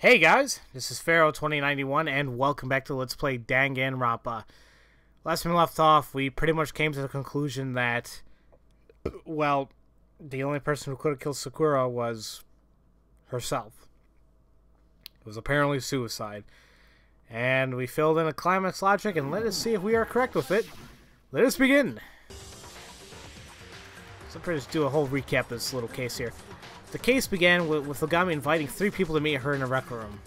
Hey guys, this is Pharaoh 2091 and welcome back to Let's Play Dangan Ronpa. Last time we left off, we pretty much came to the conclusion that, well, the only person who could have killed Sakura was herself. It was apparently suicide. And we filled in a climax logic and let us see if we are correct with it. Let us begin! So I'm just do a whole recap of this little case here. The case began with Oogami inviting 3 people to meet her in a rec room.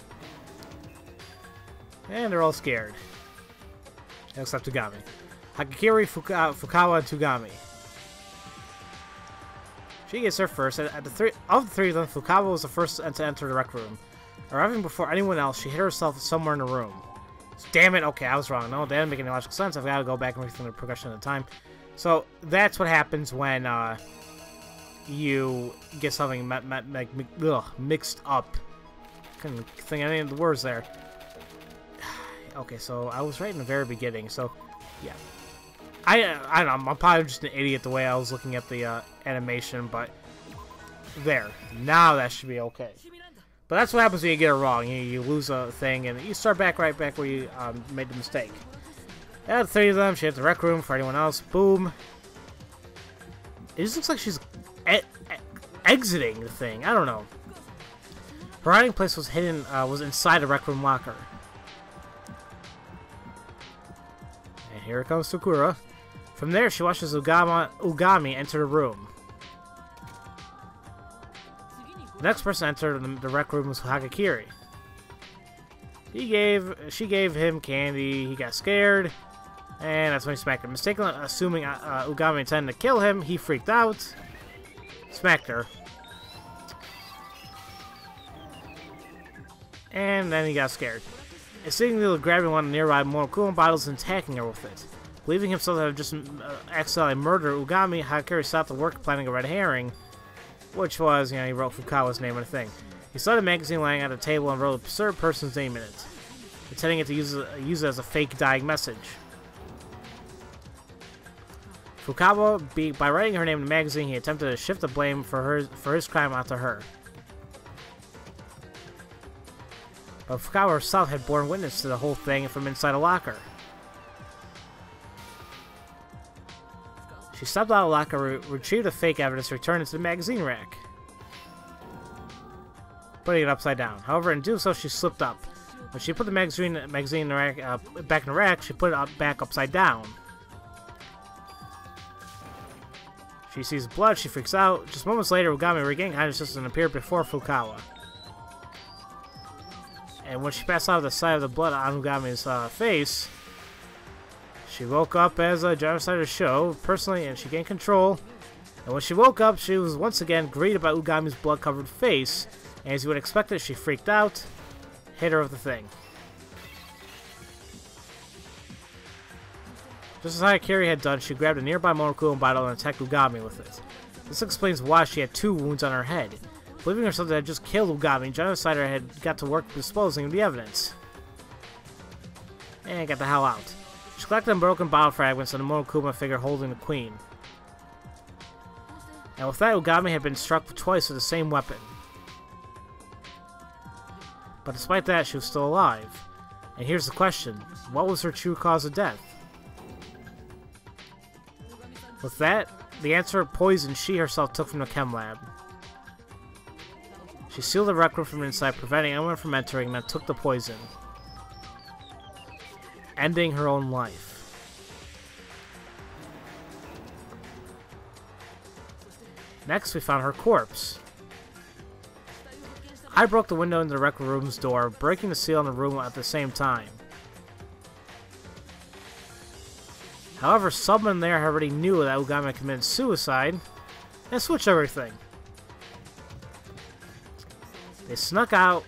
And they're all scared. Except Oogami. Hakakiri, Fukawa, and Oogami. She gets there first. Of the three of them, Fukawa was the first to enter the rec room. Arriving before anyone else, she hid herself somewhere in the room. Damn it, okay, I was wrong. No, that didn't make any logical sense. I've got to go back and read through the progression of the time. So, that's what happens when, you get something mixed up. Couldn't think of any of the words there. Okay, so I was right in the very beginning, so yeah. I don't know, I'm probably just an idiot the way I was looking at the animation, but there. Now that should be okay. But that's what happens when you get it wrong. You lose a thing and you start right back where you made the mistake. Out of 3 of them, she hit the rec room. For anyone else, boom. It just looks like she's exiting the thing. I don't know. Her hiding place was hidden, was inside a rec room locker. And here comes Sakura. From there, she watches Oogami enter the room. The next person to enter the rec room was Hakakiri. She gave him candy. He got scared, and that's when he smacked her. Mistakenly assuming Oogami intended to kill him, he freaked out. Smacked her. And then he got scared. Instinctively grabbing one of the nearby Monokuma bottles and attacking her with it. Believing himself to have just accidentally murdered Oogami, Hakakiri stopped the work planning a red herring, which was, he wrote Fukawa's name on the thing. He saw the magazine lying on the table and wrote an absurd person's name in it, intending it to use it as a fake dying message. Fukawa, by writing her name in the magazine, he attempted to shift the blame for his crime onto her. But Fukawa herself had borne witness to the whole thing from inside a locker. She stepped out of the locker, retrieved the fake evidence, and returned it to the magazine rack, putting it upside down. However, in doing so, she slipped up. When she put the magazine in the rack, back in the rack, she put it back upside down. She sees blood, she freaks out. Just moments later, Oogami regained consciousness and appeared before Fukawa. And when she passed out of the sight of the blood on Oogami's face, she woke up as a genocider show, personally, and she gained control. And when she woke up, she was once again greeted by Oogami's blood-covered face. And as you would expect it, she freaked out, hit her with the thing. Just as Hakakiri had done, she grabbed a nearby Monokuma bottle and attacked Oogami with it. This explains why she had 2 wounds on her head. Believing herself to have just killed Oogami, Genocider had got to work disposing of the evidence. And got the hell out. She collected broken bottle fragments and the Monokuma figure holding the queen. And with that, Oogami had been struck twice with the same weapon. But despite that, she was still alive. And here's the question, what was her true cause of death? With that, the answer of poison she herself took from the chem lab. She sealed the rec room from inside, preventing anyone from entering, and then took the poison, ending her own life. Next, we found her corpse. I broke the window into the rec room's door, breaking the seal in the room at the same time. However, someone there already knew that Oogami committed suicide and switched everything. They snuck out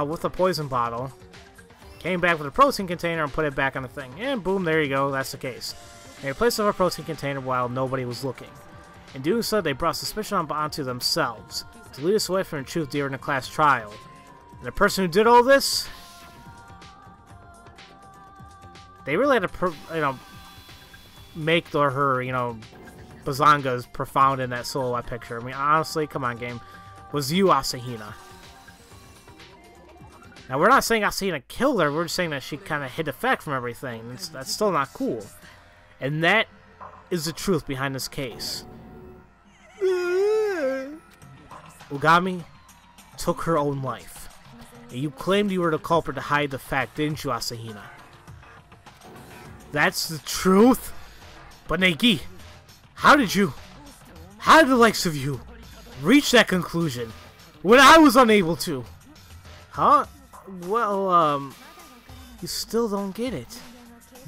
with a poison bottle, came back with a protein container and put it back on the thing. And boom, there you go, that's the case. They replaced our protein container while nobody was looking. In doing so, they brought suspicion onto themselves to lead us away from the truth during the class trial. And the person who did all this, they really had to, make her, bazongas profound in that silhouette picture. I mean, honestly, come on, game. Was you Asahina? Now, we're not saying Asahina killed her, we're just saying that she kind of hid effect from everything. That's still not cool. And that is the truth behind this case. Oogami took her own life. And you claimed you were the culprit to hide the fact, didn't you, Asahina? That's the truth? But Negi, how did the likes of you reach that conclusion when I was unable to? Huh? Well, you still don't get it.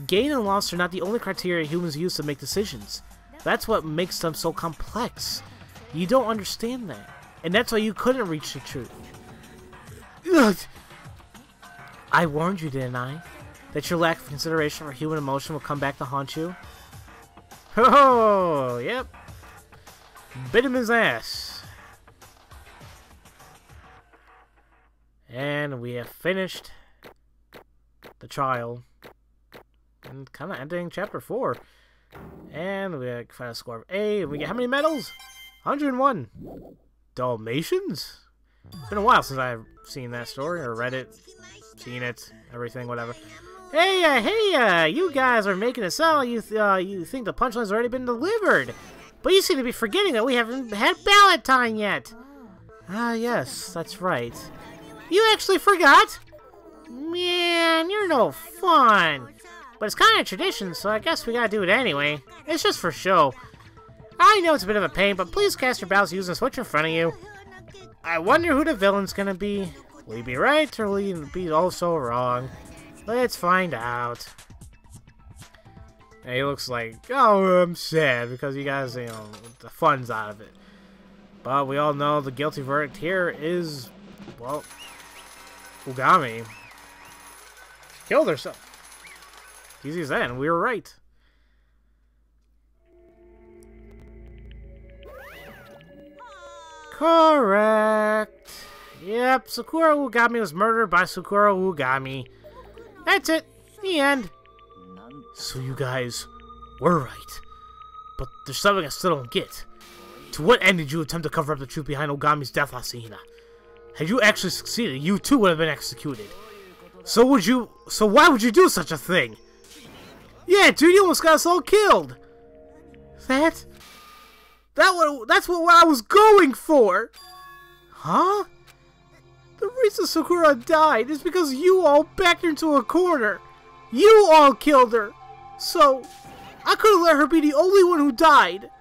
Gain and loss are not the only criteria humans use to make decisions. That's what makes them so complex. You don't understand that. And that's why you couldn't reach the truth. I warned you, didn't I? That your lack of consideration for human emotion will come back to haunt you? Oh, yep. Bit him his ass. And we have finished the trial. And kind of ending chapter 4. And we have a final score of A. We get how many medals? 101. Dalmatians? It's been a while since I've seen that story, or read it, seen it, everything, whatever. Hey, you guys are making it sound you think the punchline's already been delivered. But you seem to be forgetting that we haven't had ballot time yet. Ah, yes, that's right. You actually forgot? Man, you're no fun. But it's kind of tradition, so I guess we gotta do it anyway. It's just for show. I know it's a bit of a pain, but please cast your ballots using the switch in front of you. I wonder who the villain's gonna be. Will he be right, or will he be also wrong? Let's find out. And he looks like, oh, I'm sad, because you guys, you know, the fun's out of it. But we all know the guilty verdict here is, well, Oogami. She killed herself. Easy as that, and we were right. Correct. Yep, Sakura Oogami was murdered by Sakura Oogami. That's it. The end. So you guys were right. But there's something I still don't get. To what end did you attempt to cover up the truth behind Ogami's death, Asahina? Had you actually succeeded, you too would have been executed. So why would you do such a thing? Yeah, dude, you almost got us all killed. That's what I was going for. Huh? The reason Sakura died is because you all backed her into a corner. You all killed her. So, I couldn't let her be the only one who died.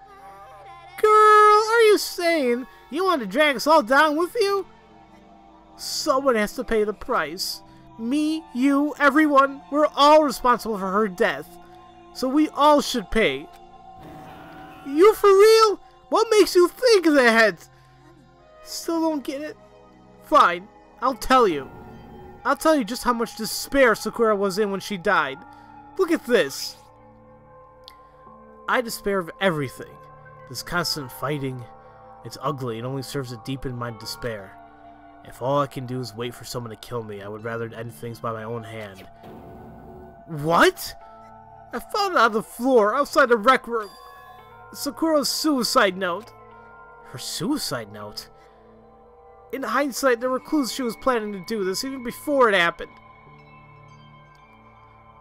Girl, are you saying you want to drag us all down with you? Someone has to pay the price. Me, you, everyone, we're all responsible for her death. So we all should pay. You for real? What makes you think that? Still don't get it? Fine, I'll tell you. I'll tell you just how much despair Sakura was in when she died. Look at this. I despair of everything. This constant fighting, it's ugly and only serves to deepen my despair. If all I can do is wait for someone to kill me, I would rather end things by my own hand. What? I found it on the floor outside the rec room. Sakura's suicide note. Her suicide note? In hindsight, there were clues she was planning to do this even before it happened.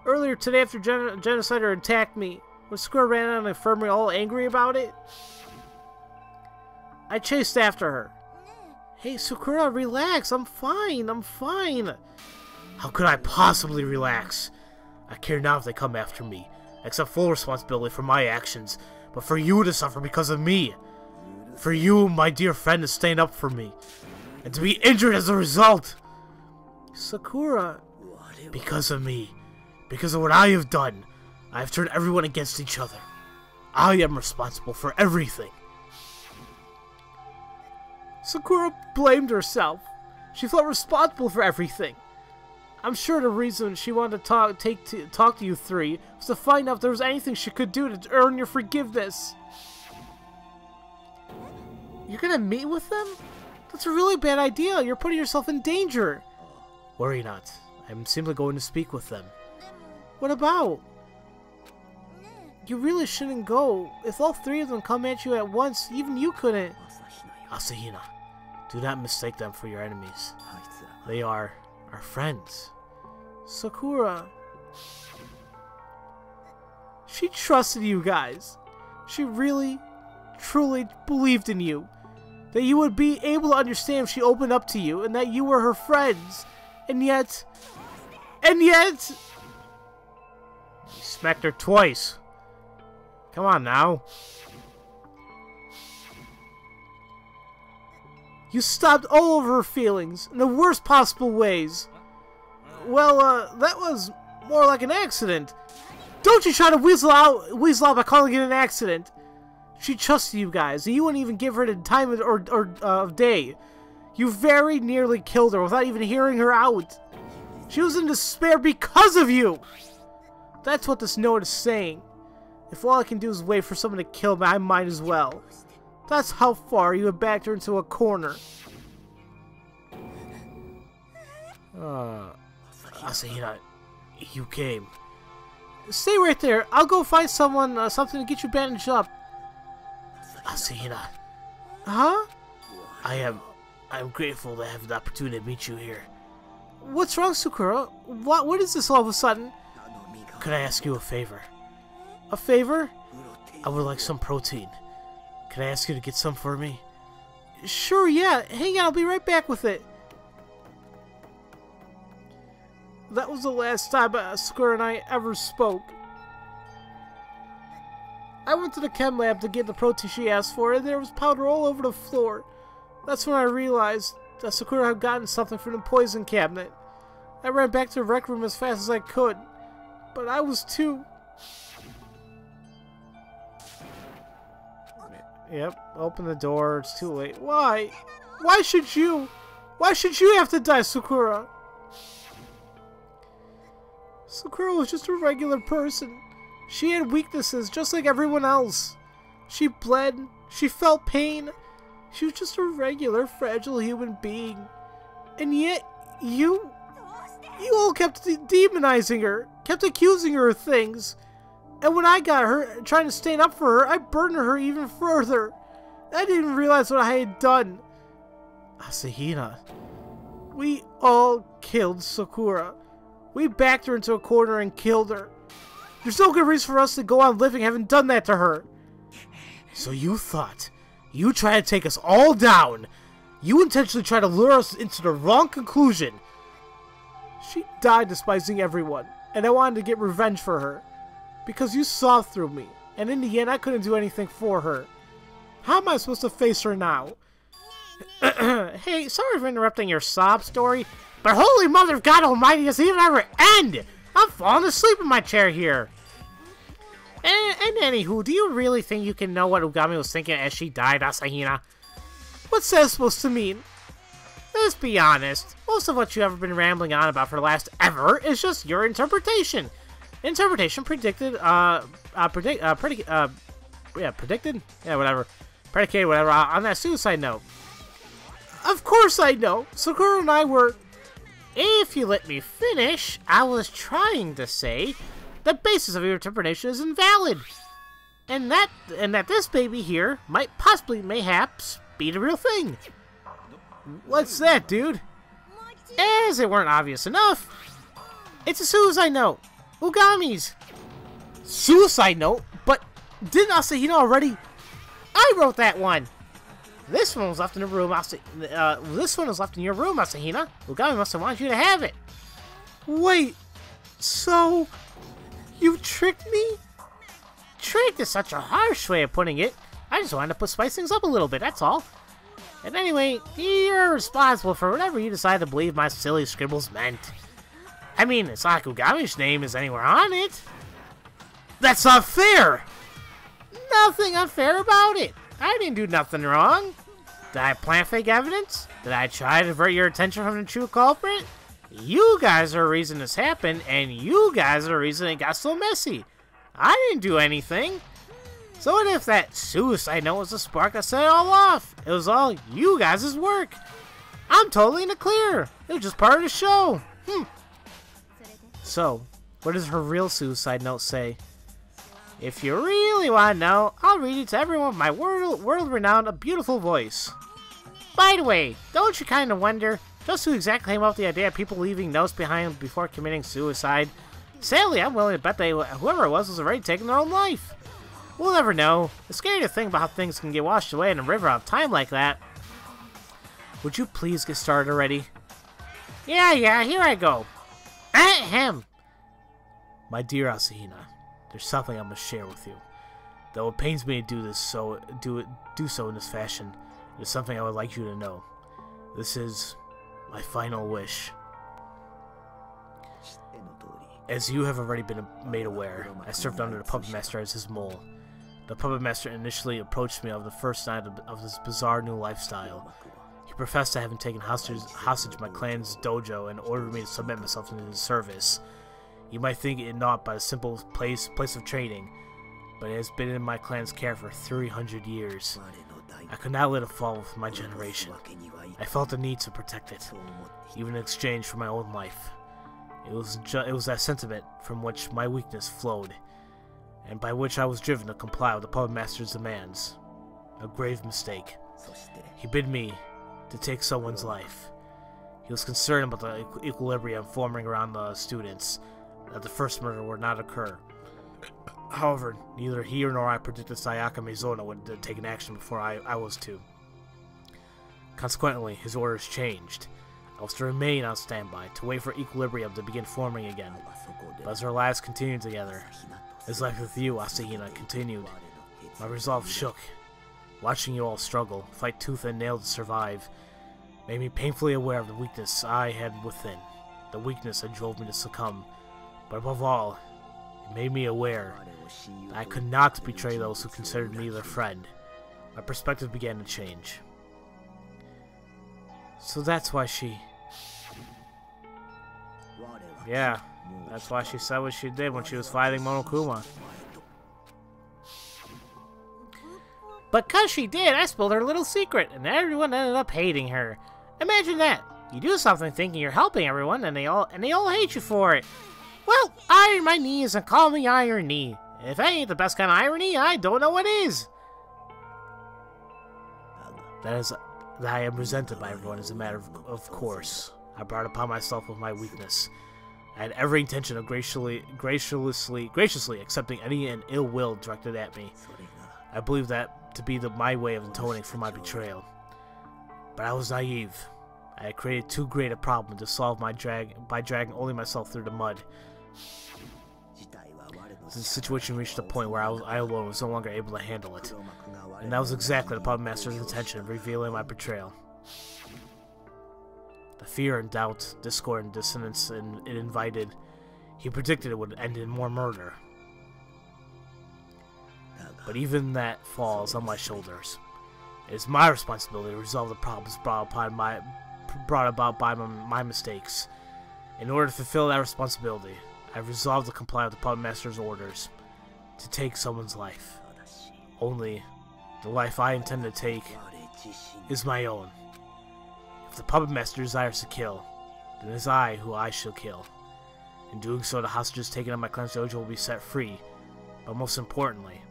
Earlier today, after Genocider attacked me, when Sakura ran out of the infirmary all angry about it, I chased after her. Hey, Sakura, relax. I'm fine. I'm fine. How could I possibly relax? I care not if they come after me. I accept full responsibility for my actions, but for you to suffer because of me. For you, my dear friend, to stand up for me. And to be injured as a result. Sakura, because of me. Because of what I have done. I have turned everyone against each other. I am responsible for everything. Sakura blamed herself. She felt responsible for everything. I'm sure the reason she wanted to talk to you three was to find out if there was anything she could do to earn your forgiveness. You're gonna meet with them? That's a really bad idea. You're putting yourself in danger. Worry not. I'm simply going to speak with them. What about? You really shouldn't go. If all three of them come at you at once, even you couldn't. Asahina, do not mistake them for your enemies. They are Our friends. Sakura. She trusted you guys. She really, truly believed in you. That you would be able to understand if she opened up to you, and that you were her friends. And yet... You smacked her twice. Come on now. You stopped all of her feelings in the worst possible ways. Well, that was more like an accident. Don't you try to weasel out by calling it an accident. She trusted you guys, and you wouldn't even give her the time of day. You very nearly killed her without even hearing her out. She was in despair because of you. That's what this note is saying. If all I can do is wait for someone to kill me, I might as well. That's how far you have backed her into a corner. Asahina, you came. Stay right there. I'll go find someone, something to get you bandaged up. Asahina. Huh? I'm grateful to have the opportunity to meet you here. What's wrong, Sakura? What is this all of a sudden? Could I ask you a favor? A favor? I would like some protein. Can I ask you to get some for me? Sure, yeah. Hang on, I'll be right back with it. That was the last time Sakura and I ever spoke. I went to the chem lab to get the protein she asked for, and there was powder all over the floor. That's when I realized that Sakura had gotten something from the poison cabinet. I ran back to the rec room as fast as I could, but I was too... Yep, open the door, it's too late. Why? Why should you? Why should you have to die, Sakura? Sakura was just a regular person. She had weaknesses, just like everyone else. She bled, she felt pain. She was just a regular, fragile human being. And yet, you all kept demonizing her, kept accusing her of things. And when I got her, trying to stand up for her, I burdened her even further. I didn't even realize what I had done. Asahina, we all killed Sakura. We backed her into a corner and killed her. There's no good reason for us to go on living having done that to her. So you thought, you tried to take us all down. You intentionally tried to lure us into the wrong conclusion. She died despising everyone, and I wanted to get revenge for her. Because you saw through me, and in the end I couldn't do anything for her. How am I supposed to face her now? Hey, sorry for interrupting your sob story, but holy mother of God almighty, does it even ever end? I'm falling asleep in my chair here. And anywho, do you really think you can know what Oogami was thinking as she died, Asahina? What's that supposed to mean? Let's be honest, most of what you have been rambling on about for the last ever is just your interpretation. Interpretation predicted, predicted? Yeah, whatever. Predicated, whatever, on that suicide note. Of course I know. Sakura and I were... If you let me finish, I was trying to say the basis of your interpretation is invalid. And that this baby here might possibly, mayhaps, be the real thing. What's that, dude? As it weren't obvious enough, it's a suicide note. Oogami's. Suicide note? But didn't Asahina already? I wrote that one. This one was left in the room. This one was left in your room, Asahina. Oogami must have wanted you to have it. Wait. So you tricked me? Tricked is such a harsh way of putting it. I just wanted to spice things up a little bit. That's all. And anyway, you're responsible for whatever you decide to believe my silly scribbles meant. I mean, it's not like Oogami's name is anywhere on it. That's not fair! Nothing unfair about it. I didn't do nothing wrong. Did I plant fake evidence? Did I try to divert your attention from the true culprit? You guys are the reason this happened, and you guys are the reason it got so messy. I didn't do anything. So what if that suicide note was the spark that set it all off? It was all you guys' work. I'm totally in the clear. It was just part of the show. So, what does her real suicide note say? If you really want to know, I'll read it to everyone with my world-renowned, beautiful voice. By the way, don't you kind of wonder Just who exactly came up with the idea of people leaving notes behind before committing suicide? Sadly, I'm willing to bet that whoever it was already taking their own life. We'll never know. It's scary to think about how things can get washed away in a river of time like that. Would you please get started already? Yeah, here I go. Ahem. My dear Asahina, there's something I must share with you. Though it pains me to do so in this fashion, it is something I would like you to know. This is my final wish. As you have already been made aware, I served under the Puppet Master as his mole. The Puppet Master initially approached me on the first night of this bizarre new lifestyle. He professed to having taken hostage my clan's dojo and ordered me to submit myself into his service. You might think it not but a simple place of training, but it has been in my clan's care for 300 years. I could not let it fall with my generation. I felt the need to protect it, even in exchange for my own life. It was that sentiment from which my weakness flowed, and by which I was driven to comply with the Puppet Master's demands. A grave mistake. He bid me to take someone's life. He was concerned about the equilibrium forming around the students, that the first murder would not occur. However, neither he nor I predicted Sayaka Mizono would take an action before I was to. Consequently, his orders changed. I was to remain on standby, to wait for equilibrium to begin forming again. But as our lives continued together, as life with you, Asahina, continued, my resolve shook. Watching you all struggle, fight tooth and nail to survive, made me painfully aware of the weakness I had within, the weakness that drove me to succumb. But above all, it made me aware that I could not betray those who considered me their friend. My perspective began to change. So that's why she... Yeah, that's why she said what she did when she was fighting Monokuma. But 'cause she did, I spilled her little secret, and everyone ended up hating her. Imagine that. You do something thinking you're helping everyone, and they all hate you for it. Well, iron my knees and call me Iron Knee. If that ain't the best kind of irony, I don't know what is. That I am resented by everyone is a matter of course. I brought upon myself with my weakness. I had every intention of graciously accepting any and ill will directed at me. I believed that to be my way of atoning for my betrayal. But I was naive. I had created too great a problem to solve by dragging only myself through the mud. The situation reached a point where I alone was no longer able to handle it. And that was exactly the Puppet Master's intention of revealing my betrayal. The fear and doubt, discord and dissonance it invited, he predicted it would end in more murder. But even that falls on my shoulders. It is my responsibility to resolve the problems brought about by my mistakes. In order to fulfill that responsibility, I have resolved to comply with the Puppet Master's orders to take someone's life. Only the life I intend to take is my own. If the Puppet Master desires to kill, then it is I who I shall kill. In doing so, the hostages taken at my clan's dojo will be set free, but most importantly,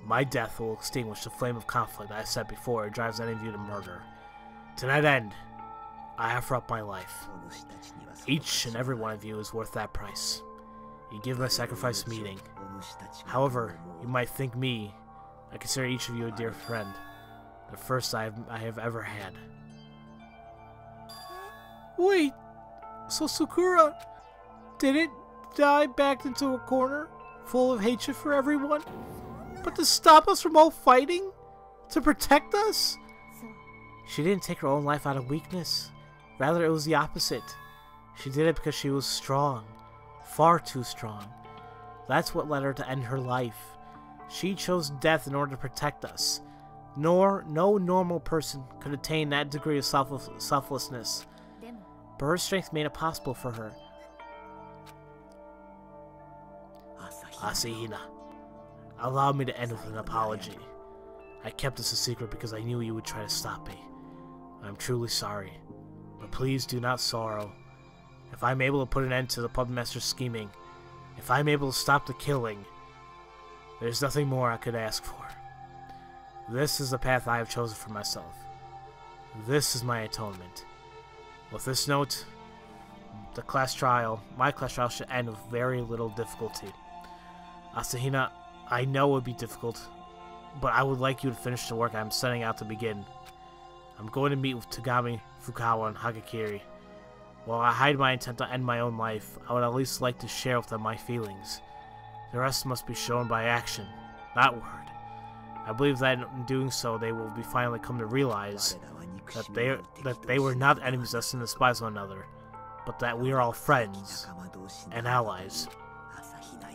my death will extinguish the flame of conflict I set before it drives any of you to murder. To that end, I offer up my life. Each and every one of you is worth that price. You give my sacrifice meaning. However, you might think I consider each of you a dear friend, the first I have ever had. Wait, so Sakura didn't die backed into a corner, full of hatred for everyone, but to stop us from all fighting? To protect us? She didn't take her own life out of weakness. Rather, it was the opposite. She did it because she was strong. Far too strong. That's what led her to end her life. She chose death in order to protect us. No normal person could attain that degree of selflessness. But her strength made it possible for her. Asahina, allow me to end with an apology. I kept this a secret because I knew you would try to stop me. I'm truly sorry. But please do not sorrow. If I'm able to put an end to the Puppet Master's scheming, if I'm able to stop the killing, there's nothing more I could ask for. This is the path I have chosen for myself. This is my atonement. With this note, my class trial should end with very little difficulty. Asahina, I know it would be difficult, but I would like you to finish the work I'm setting out to begin. I'm going to meet with Oogami, Fukawa, and Hagakiri. While I hide my intent to end my own life, I would at least like to share with them my feelings. The rest must be shown by action, not word. I believe that in doing so, they will finally come to realize that they were not enemies destined to despise one another, but that we are all friends and allies.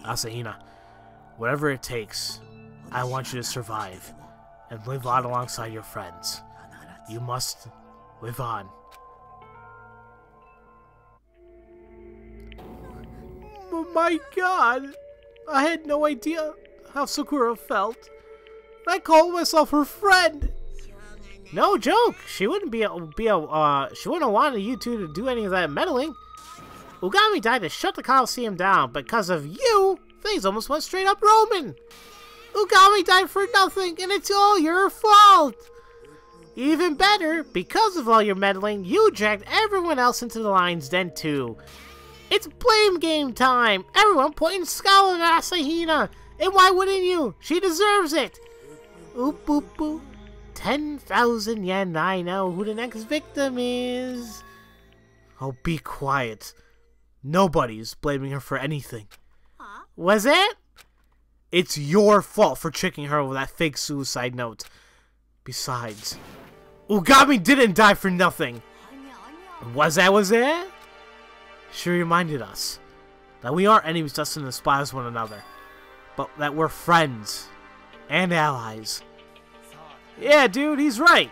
Asahina, whatever it takes, I want you to survive and live on alongside your friends. You must live on. Oh my god! I had no idea how Sakura felt. I called myself her friend. No joke. She wouldn't she wouldn't have wanted you two to do any of that meddling. Oogami died to shut the Coliseum down. Because of you, things almost went straight up Roman. Oogami died for nothing, and it's all your fault. Even better, because of all your meddling, you dragged everyone else into the lion's den too. It's blame game time. Everyone pointing scowl at Asahina. And why wouldn't you? She deserves it. Oop, boop, boop. 10,000 yen. I know who the next victim is. Oh, be quiet. Nobody's blaming her for anything. Huh? Was it? It's your fault for tricking her with that fake suicide note. Besides, Oogami didn't die for nothing. Was it? She reminded us that we aren't enemies destined to despise one another, but that we're friends and allies. Yeah, dude, he's right.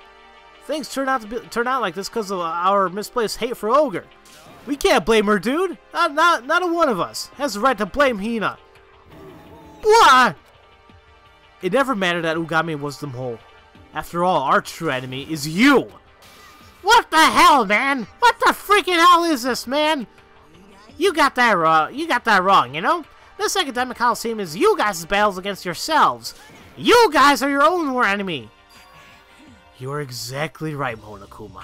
Things turn out like this because of our misplaced hate for Ogre. We can't blame her, dude. Not a one of us has the right to blame Hina. What? It never mattered that Oogami was the mole. After all, our true enemy is you. What the hell, man? What the freaking hell is this, man? You got that wrong, you know? This academic coliseum is you guys' battles against yourselves. You guys are your own war enemy. You're exactly right, Monokuma.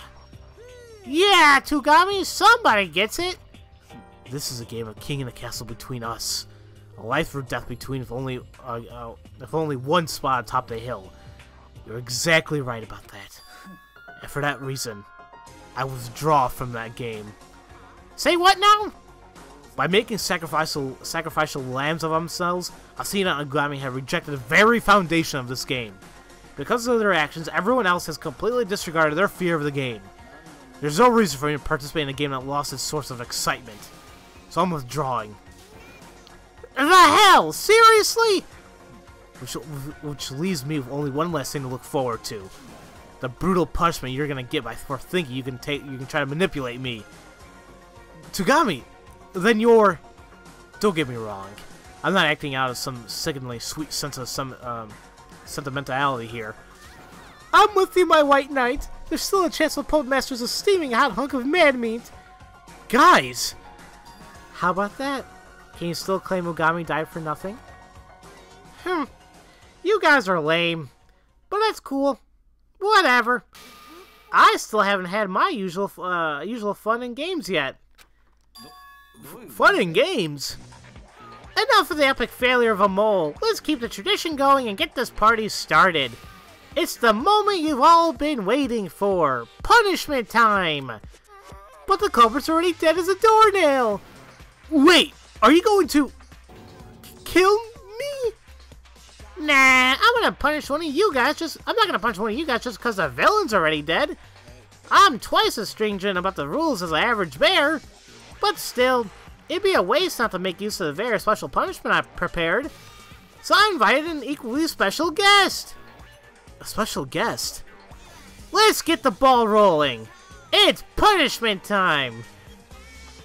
Yeah, Oogami, somebody gets it. This is a game of king and the castle between us. A life or death between if only one spot atop the hill. You're exactly right about that. And for that reason, I withdraw from that game. Say what now? By making sacrificial lambs of themselves, Asahina and Oogami have rejected the very foundation of this game. Because of their actions, everyone else has completely disregarded their fear of the game. There's no reason for me to participate in a game that lost its source of excitement. So I'm withdrawing. The hell? Seriously? Which leaves me with only one last thing to look forward to. The brutal punishment you're gonna get for thinking you can try to manipulate me. Oogami, then you're... Don't get me wrong. I'm not acting out of some sickeningly sweet sense of some sentimentality here. I'm with you, my white knight. There's still a chance the Puppet Master's a steaming hot hunk of mad meat. Guys! How about that? Can you still claim Oogami died for nothing? You guys are lame. But that's cool. Whatever. I still haven't had my usual fun and games yet. Fun and games? Enough of the epic failure of a mole. Let's keep the tradition going and get this party started. It's the moment you've all been waiting for. Punishment time. But the culprit's already dead as a doornail. Wait, are you going to kill me? Nah, I'm gonna punish one of you guys. I'm not gonna punish one of you guys just because the villain's already dead. I'm twice as stringent about the rules as the average bear. But still, it'd be a waste not to make use of the very special punishment I prepared. So I invited an equally special guest. A special guest? Let's get the ball rolling. It's punishment time.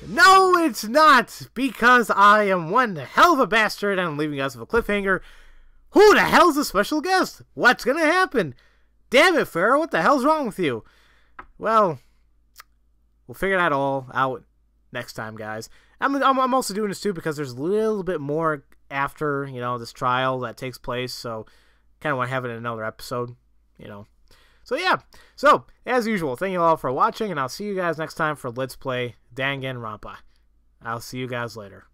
No, it's not, because I am one hell of a bastard and I'm leaving us with a cliffhanger. Who the hell's the special guest? What's gonna happen? Damn it, Pharaoh, what the hell's wrong with you? Well, we'll figure that all out next time, guys. I'm also doing this too because there's a little bit more after, this trial that takes place, so kind of want to have it in another episode, So yeah, so as usual, thank you all for watching, and I'll see you guys next time for Let's Play Dangan Ronpa. I'll see you guys later.